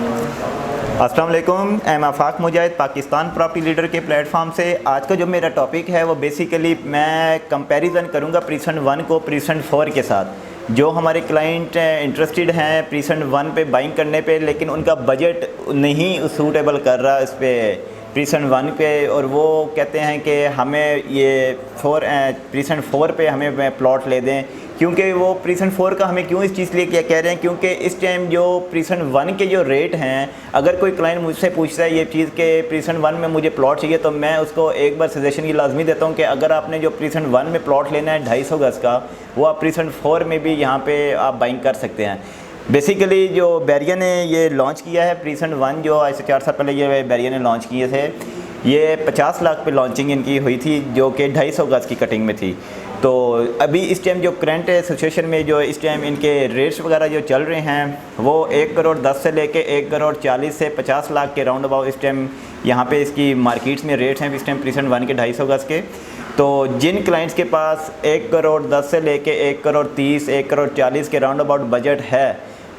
अस्सलाम वालेकुम, एम आफाक मुजाहिद Pakistan property leader के प्लेटफॉर्म से। आज का जो मेरा टॉपिक है वो बेसिकली मैं कंपैरिजन करूंगा प्रीसेंट 1 को प्रीसेंट 4 के साथ। जो हमारे क्लाइंट इंटरेस्टेड हैं प्रीसेंट 1 पे बाइंग करने पे, लेकिन उनका बजट नहीं सूटेबल कर रहा इस पर प्रीसेंट 1 पे, और वो कहते हैं कि हमें ये प्रीसेंट 4 पे हमें प्लॉट ले दें। क्योंकि वो प्रीसेंट 4 का हमें क्यों इस चीज़ के लिए क्या कह रहे हैं, क्योंकि इस टाइम जो प्रीसेंट 1 के जो रेट हैं, अगर कोई क्लाइंट मुझसे पूछता है ये चीज़ के प्रीसेंट 1 में मुझे प्लॉट चाहिए, तो मैं उसको एक बार सजेशन ये लाजमी देता हूँ कि अगर आपने जो प्रीसेंट 1 में प्लॉट लेना है 250 गज़ का, वो आप प्रीसेंट 4 में भी यहाँ पे आप बाइंग कर सकते हैं। बेसिकली जो बैरिया ने ये लॉन्च किया है प्रीसेंट 1, जो आज से 4 साल पहले ये बैरिया ने लॉन्च किए थे, ये 50 लाख पे लॉन्चिंग इनकी हुई थी, जो कि 250 गज़ की कटिंग में थी। तो अभी इस टाइम जो करंट सिचुएशन में जो इस टाइम इनके रेट्स वगैरह जो चल रहे हैं वो 1 करोड़ 10 से लेके 1 करोड़ 40 से 50 लाख के राउंड अबाउट इस टाइम यहाँ पे इसकी मार्केट्स में रेट्स हैं इस टाइम प्रीसेंट 1 के 250 गज़ के। तो जिन क्लाइंट्स के पास 1 करोड़ 10 से लेके 1 करोड़ 30, 1 करोड़ 40 के राउंड अबाउट बजट है,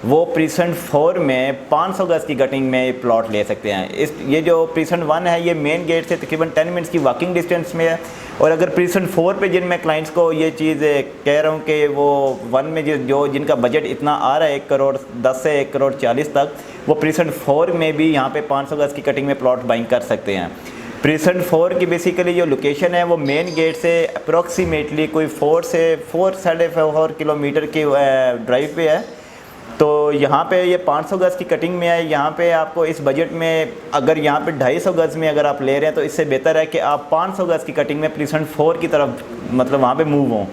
वो प्रीसेंट 4 में 500 गज़ की कटिंग में प्लॉट ले सकते हैं। ये जो प्रीसेंट 1 है ये मेन गेट से तकरीबन 10 मिनट्स की वॉकिंग डिस्टेंस में है। और अगर प्रीसेंट 4 पे जिन मैं क्लाइंट्स को ये चीज़ कह रहा हूँ कि वो 1 में जो जिनका बजट इतना आ रहा है 1 करोड़ 10 से 1 करोड़ 40 तक, वो प्रीसेंट 4 में भी यहाँ पे 500 गज़ की कटिंग में प्लॉट बाइंग कर सकते हैं। प्रीसेंट 4 की बेसिकली जो लोकेशन है वो मेन गेट से अप्रॉक्सीमेटली कोई 4 से 4.5 किलोमीटर की ड्राइव पे है। तो यहाँ पे ये 500 गज़ की कटिंग में है। यहाँ पे आपको इस बजट में अगर यहाँ पे 250 गज़ में अगर आप ले रहे हैं तो इससे बेहतर है कि आप 500 गज़ की कटिंग में प्रीसेंट 4 की तरफ मतलब वहाँ पे मूव हों।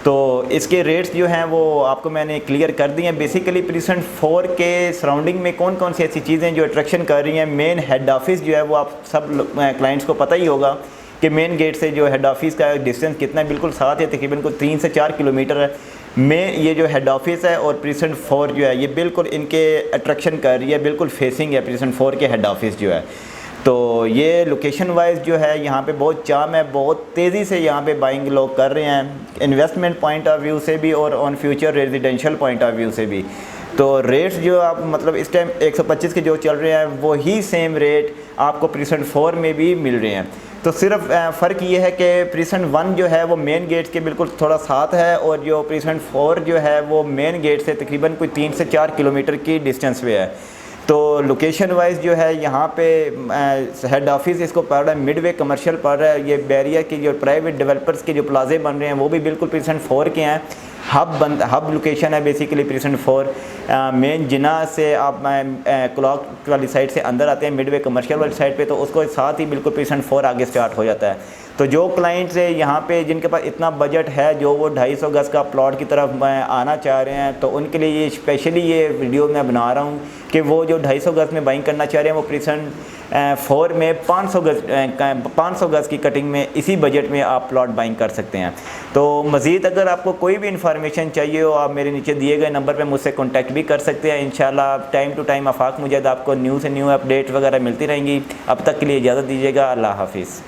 तो इसके रेट्स जो हैं वो आपको मैंने क्लियर कर दिए हैं। बेसिकली प्रीसेंट 4 के सराउंडिंग में कौन कौन सी ऐसी चीज़ें जो अट्रैक्शन कर रही हैं। मेन हेड ऑफिस जो है वो आप सब क्लाइंट्स को पता ही होगा कि मेन गेट से जो हेड ऑफिस का डिस्टेंस कितना है, बिल्कुल साथ है, तकरीबन को 3 से 4 किलोमीटर है में ये जो हेड ऑफिस है। और प्रीसेंट 4 जो है ये बिल्कुल इनके अट्रैक्शन कर रही है, बिल्कुल फेसिंग है प्रीसेंट 4 के हेड ऑफिस जो है। तो ये लोकेशन वाइज जो है यहाँ पे बहुत चाम है, बहुत तेज़ी से यहाँ पे बाइंग लोग कर रहे हैं, इन्वेस्टमेंट पॉइंट ऑफ व्यू से भी और on future residential point of view से भी। तो रेट्स जो आप मतलब इस टाइम 125 के जो चल रहे हैं वही सेम रेट आपको प्रीसेंट 4 में भी मिल रहे हैं। तो सिर्फ फ़र्क ये है कि प्रीसेंट 1 जो है वो मेन गेट के बिल्कुल थोड़ा साथ है, और जो प्रीसेंट 4 जो है वो मेन गेट से तकरीबन कोई 3 से 4 किलोमीटर की डिस्टेंस पे है। तो लोकेशन वाइज जो है यहाँ पे हेड ऑफिस इसको पड़ रहा है मिडवे कमर्शियल पड़ रहा है। ये बैरिया की जो प्राइवेट डेवलपर्स के जो प्लाजे बन रहे हैं वो भी बिल्कुल प्रीसेंट 4 के हैं। हब लोकेशन है बेसिकली प्रीसेंट 4। मेन जिना से आप क्लॉक वाली साइड से अंदर आते हैं मिडवे कमर्शियल वाली साइड पे, तो उसको साथ ही बिल्कुल प्रीसेंट 4 आगे स्टार्ट हो जाता है। तो जो क्लाइंट्स है यहाँ पे जिनके पास इतना बजट है, जो वो 250 गज़ का प्लॉट की तरफ आना चाह रहे हैं, तो उनके लिए ये स्पेशली ये वीडियो मैं बना रहा हूँ कि वो जो 250 गज़ में बाइंग करना चाह रहे हैं वो प्रीसेंट 4 में 500 गज़ की कटिंग में इसी बजट में आप प्लॉट बाइंग कर सकते हैं। तो मज़ीद अगर आपको कोई भी इन्फॉर्मेशन चाहिए हो, आप मेरे नीचे दिए गए नंबर पे मुझसे कांटेक्ट भी कर सकते हैं। इंशाल्लाह टाइम टू टाइम आफाक मुजाहिद आपको न्यू से न्यू अपडेट वगैरह मिलती रहेंगी। अब तक के लिए इजाज़त दीजिएगा। अल्लाह हाफिज़।